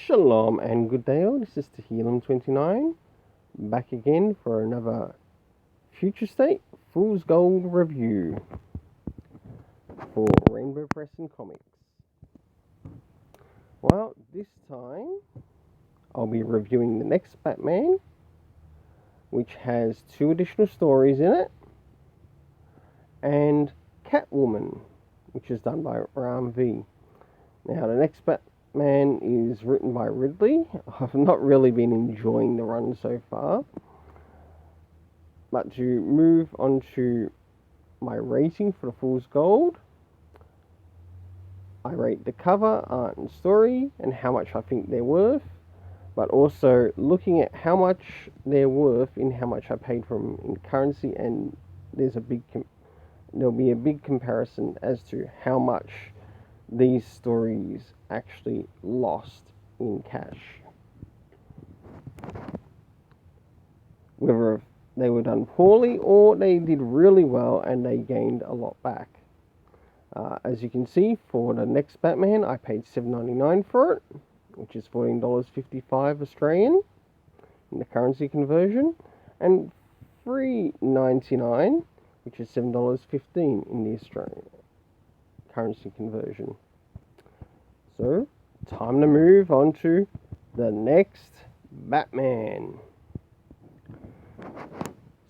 Shalom and good day all, this is Tehillim29, back again for another Future State Fool's Gold review for Rainbow Press and Comics. Well, this time I'll be reviewing the next Batman, which has 2 additional stories in it, and Catwoman, which is done by Ram V. Now, the next Batman is written by Ridley. I've not really been enjoying the run so far. But to move on to my rating for the Fool's Gold, I rate the cover, art and story, and how much I think they're worth. But also looking at how much they're worth in how much I paid for them in currency, and there'll be a big comparison as to how much these stories actually lost in cash. Whether they were done poorly or they did really well and they gained a lot back. As you can see, for the next Batman, I paid $7.99 for it, which is $14.55 Australian in the currency conversion, and $3.99, which is $7.15 in the Australian currency conversion. So, time to move on to the next Batman.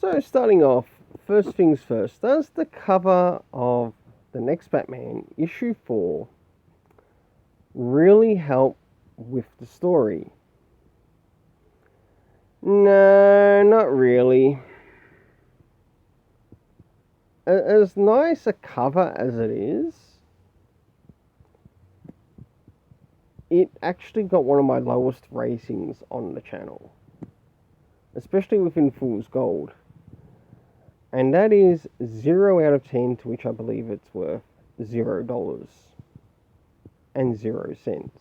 So, starting off, first things first, does the cover of the next Batman, issue 4, really help with the story? No, not really. As nice a cover as it is, it actually got one of my lowest ratings on the channel, especially within Fool's Gold. And that is 0 out of 10, to which I believe it's worth $0 and 0 cents.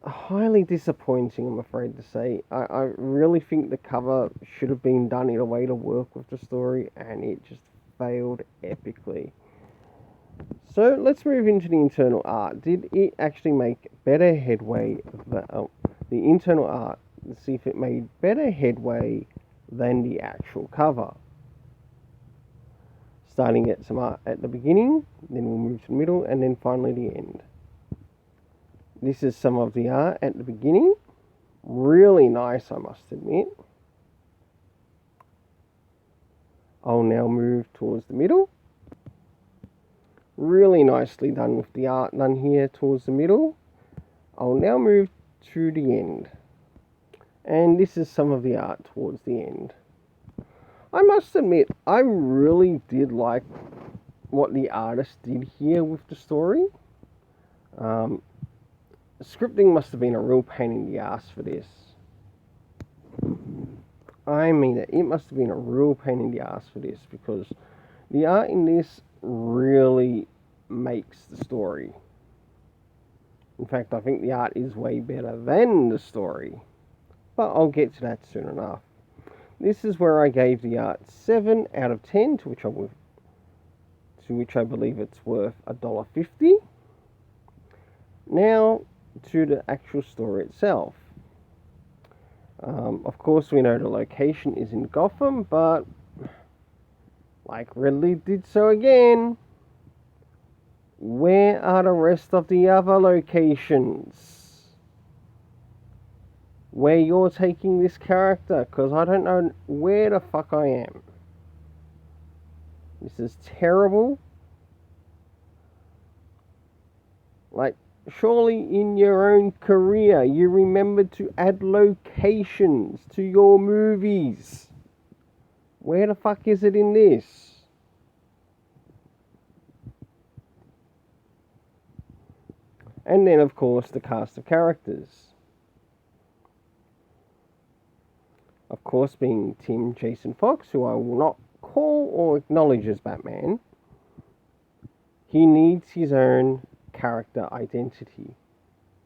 Highly disappointing, I'm afraid to say. I really think the cover should have been done in a way to work with the story, and it just failed epically. So let's move into the internal art. Did it actually make better headway? The internal art, let's see if it made better headway than the actual cover. Starting at some art at the beginning, then we'll move to the middle, and then finally the end. This is some of the art at the beginning. Really nice, I must admit. I'll now move towards the middle. Really nicely done with the art done here towards the middle. I'll now move to the end. And this is some of the art towards the end. I must admit, I really did like what the artist did here with the story. Scripting must have been a real pain in the ass for this. I mean it must have been a real pain in the ass for this, because the art in this really makes the story. In fact, I think the art is way better than the story, but I'll get to that soon enough. This is where I gave the art 7 out of 10, to which I believe it's worth $1.50. Now to the actual story itself. Of course, we know the location is in Gotham, but like Ridley did so again, where are the rest of the other locations where you're taking this character? Because I don't know where the fuck I am. This is terrible. Like, surely in your own career you remember to add locations to your movies. Where the fuck is it in this? And then, of course, the cast of characters. Of course, being Tim Jason Fox, who I will not call or acknowledge as Batman. He needs his own character identity.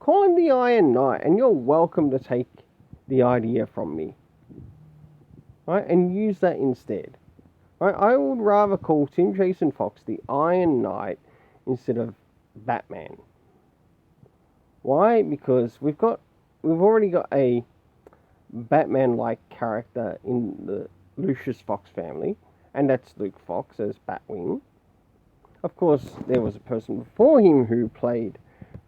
Call him the Iron Knight, and you're welcome to take the idea from me. Right? And use that instead. Right? I would rather call Tim Jason Fox the Iron Knight instead of Batman. Why? Because we've already got a Batman-like character in the Lucius Fox family, and that's Luke Fox as Batwing. Of course, there was a person before him who played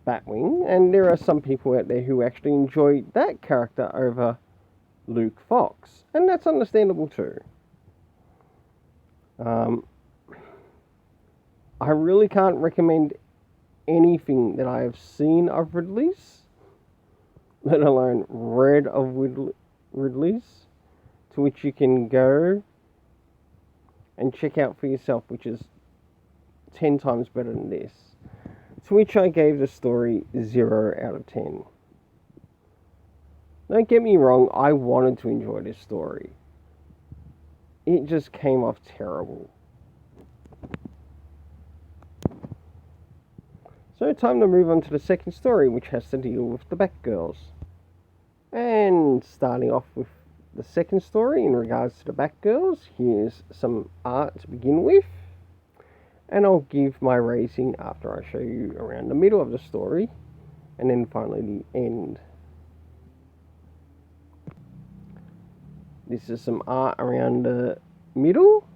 Batwing, and there are some people out there who actually enjoy that character over Luke Fox, and that's understandable too. I really can't recommend anything that I have seen of Ridley's, let alone read of Ridley's, to which you can go and check out for yourself, which is 10 times better than this. To which I gave the story 0 out of 10. Don't get me wrong, I wanted to enjoy this story. It just came off terrible. So time to move on to the second story, which has to deal with the Batgirls. And starting off with the second story in regards to the Batgirls, here's some art to begin with. And I'll give my rating after I show you around the middle of the story, and then finally the end. This is some art around the middle,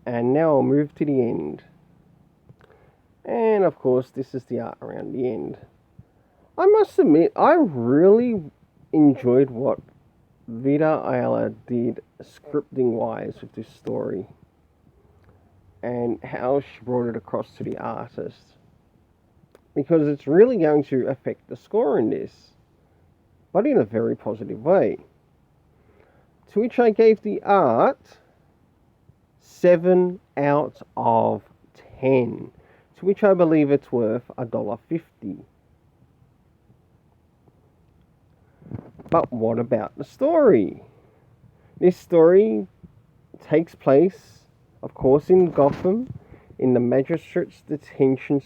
and now I'll move to the end. And of course, this is the art around the end. I must admit, I really enjoyed what Vita Ayala did scripting-wise with this story, and how she brought it across to the artist. Because it's really going to affect the score in this, but in a very positive way. To which I gave the art 7 out of 10. To which I believe it's worth $1.50. But what about the story? This story takes place, of course, in Gotham, in the Magistrate's Detention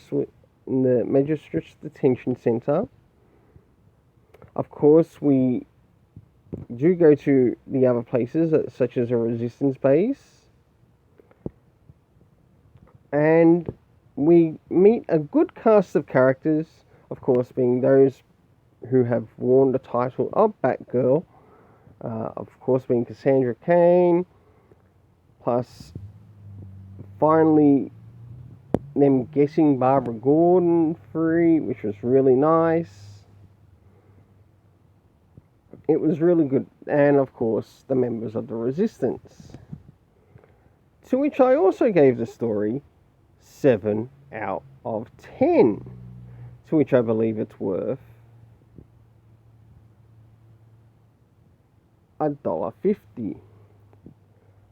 Center. Of course, we do go to the other places, such as a resistance base, and we meet a good cast of characters, of course, being those who have worn the title of Batgirl, of course being Cassandra Cain, plus finally them getting Barbara Gordon free, which was really nice. It was really good, and of course the members of the Resistance. To which I also gave the story 7 out of 10, to which I believe it's worth $1.50.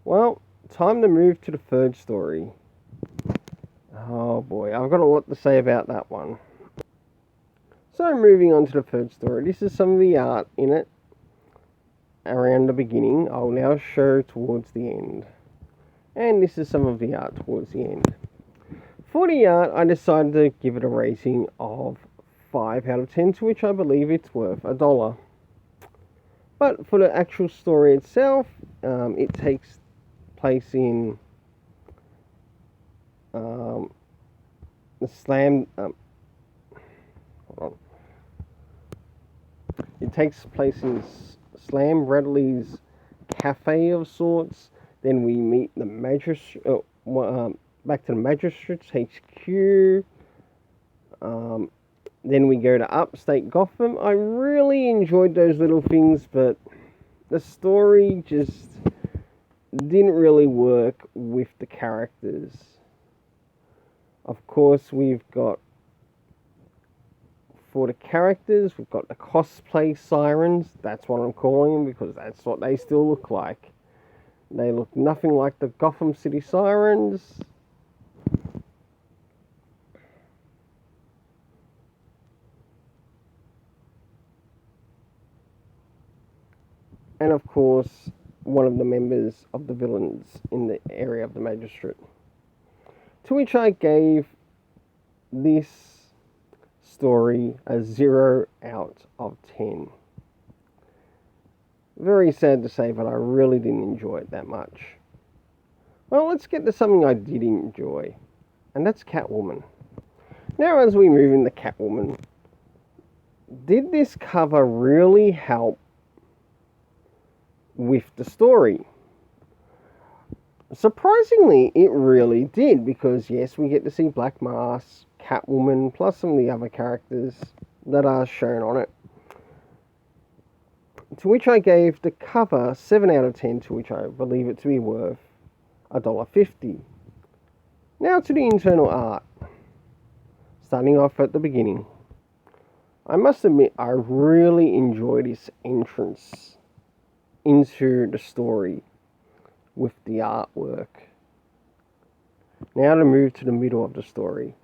Well, time to move to the third story. Oh boy, I've got a lot to say about that one. So moving on to the third story, this is some of the art in it around the beginning. I'll now show towards the end. And this is some of the art towards the end. For the art, I decided to give it a rating of 5 out of 10, to which I believe it's worth $1. But for the actual story itself, it takes place in the Slam. Hold on. It takes place in Slam Bradley's cafe of sorts. Then we meet the magistrate. Back to the Magistrate's HQ. Then we go to upstate Gotham. I really enjoyed those little things, but the story just didn't really work with the characters. Of course, we've got, for the characters, we've got the cosplay sirens. That's what I'm calling them, because that's what they still look like. They look nothing like the Gotham City sirens. And of course, one of the members of the villains in the area of the Magistrate. To which I gave this story a 0 out of 10. Very sad to say, but I really didn't enjoy it that much. Well, let's get to something I did enjoy, and that's Catwoman. Now, as we move into Catwoman, did this cover really help with the story? Surprisingly, it really did, because yes, we get to see Black Mask, Catwoman, plus some of the other characters that are shown on it. To which I gave the cover 7 out of 10, to which I believe it to be worth $1.50. Now to the internal art. Starting off at the beginning. I must admit, I really enjoyed this entrance into the story with the artwork. Now to move to the middle of the story.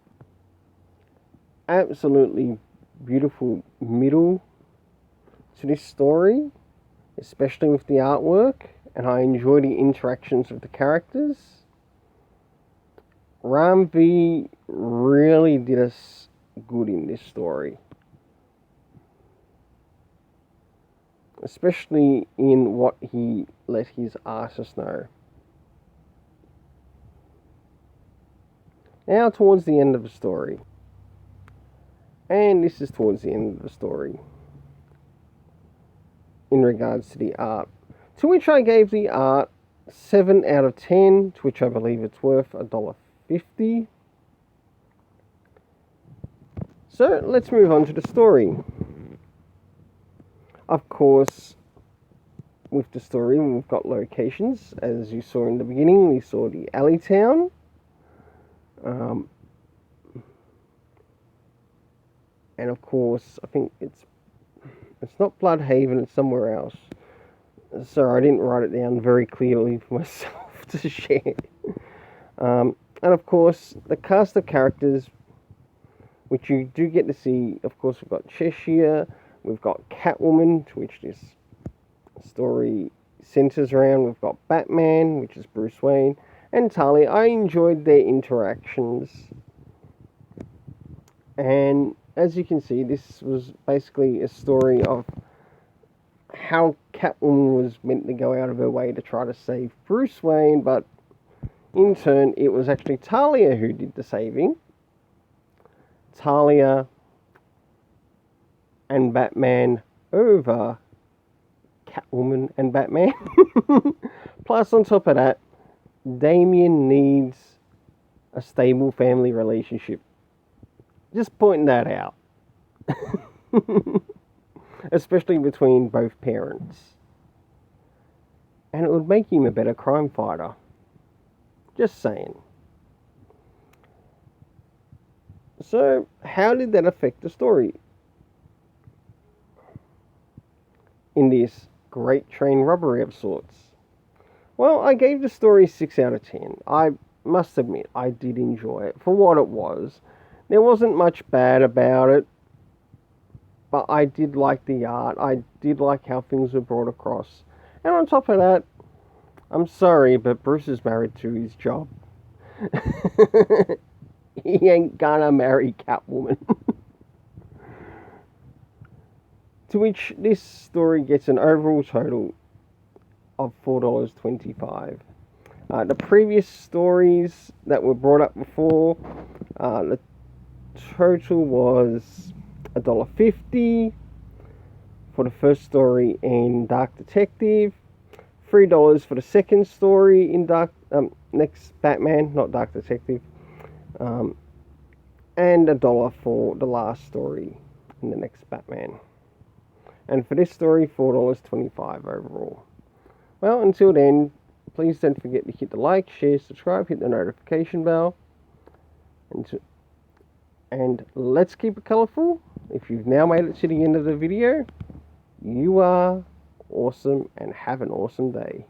Absolutely beautiful middle to this story, especially with the artwork, and I enjoy the interactions with the characters. Ram V really did us good in this story, especially in what he let his artist know. Now towards the end of the story, and this is towards the end of the story in regards to the art, to which I gave the art 7 out of 10, to which I believe it's worth $1.50. So let's move on to the story. Of course, with the story, we've got locations. As you saw in the beginning, we saw the alley town. And of course, I think it's not Bloodhaven, it's somewhere else. Sorry, I didn't write it down very clearly for myself to share. And of course, the cast of characters, which you do get to see. Of course, we've got Cheshire, we've got Catwoman, to which this story centers around. We've got Batman, which is Bruce Wayne, and Talia. I enjoyed their interactions. And as you can see, this was basically a story of how Catwoman was meant to go out of her way to try to save Bruce Wayne, but in turn, it was actually Talia who did the saving. Talia and Batman over Catwoman and Batman. Plus, on top of that, Damian needs a stable family relationship. Just pointing that out. Especially between both parents. And it would make him a better crime fighter. Just saying. So, how did that affect the story? In this great train robbery of sorts? Well, I gave the story 6 out of 10. I must admit, I did enjoy it for what it was. There wasn't much bad about it, but I did like the art. I did like how things were brought across. And on top of that, I'm sorry, but Bruce is married to his job. He ain't gonna marry Catwoman. To which this story gets an overall total of $4.25. The previous stories that were brought up before, the total was $1.50 for the first story in Dark Detective, $3 for the second story in Next Batman, not Dark Detective, and $1 for the last story in the Next Batman. And for this story, $4.25 overall. Well, until then, please don't forget to hit the like, share, subscribe, hit the notification bell. And let's keep it colourful. If you've now made it to the end of the video, you are awesome and have an awesome day.